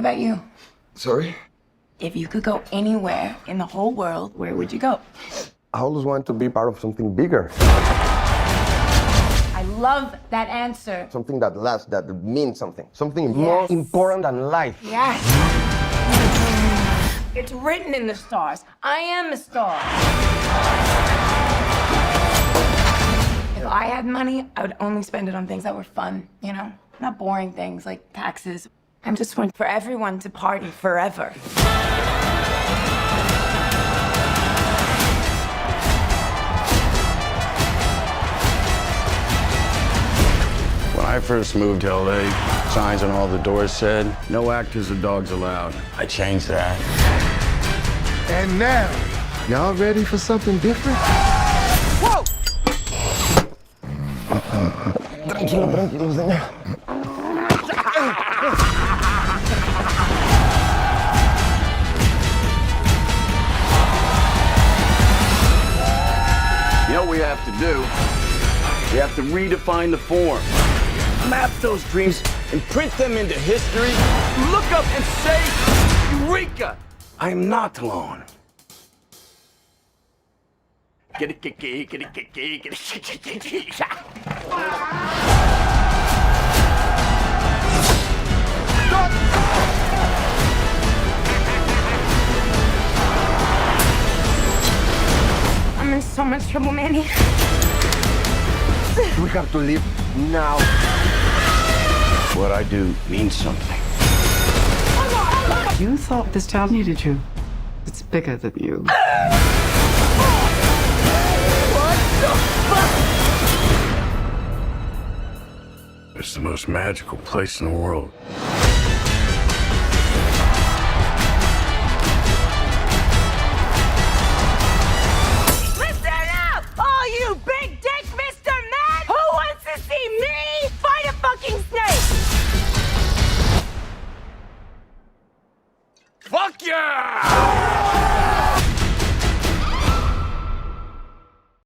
about you? Sorry? If you could go anywhere in the whole world, where would you go? I always want to be part of something bigger. I love that answer. Something that lasts, that means something. Something more Yes. important than life. Yes. It's written in the stars. I am a star. If I had money, I would only spend it on things that were fun, you know? Not boring things like taxes. I'm just one for everyone to party forever. When I first moved to LA, signs on all the doors said, no actors or dogs allowed. I changed that. And now, y'all ready for something different? Whoa! Tranquilo, tranquilo, señor. You know what we have to do? We have to redefine the form. Map those dreams and print them into history. Look up and say, Eureka! I am not alone. Get it, get it, get it, get it, get it. I'm in so much trouble, Manny. We have to leave now. What I do means something. You thought this town needed you. It's bigger than you. It's the most magical place in the world. Listen up! All you big dick Mr. Man! Who wants to see me fight a fucking snake? Fuck yeah!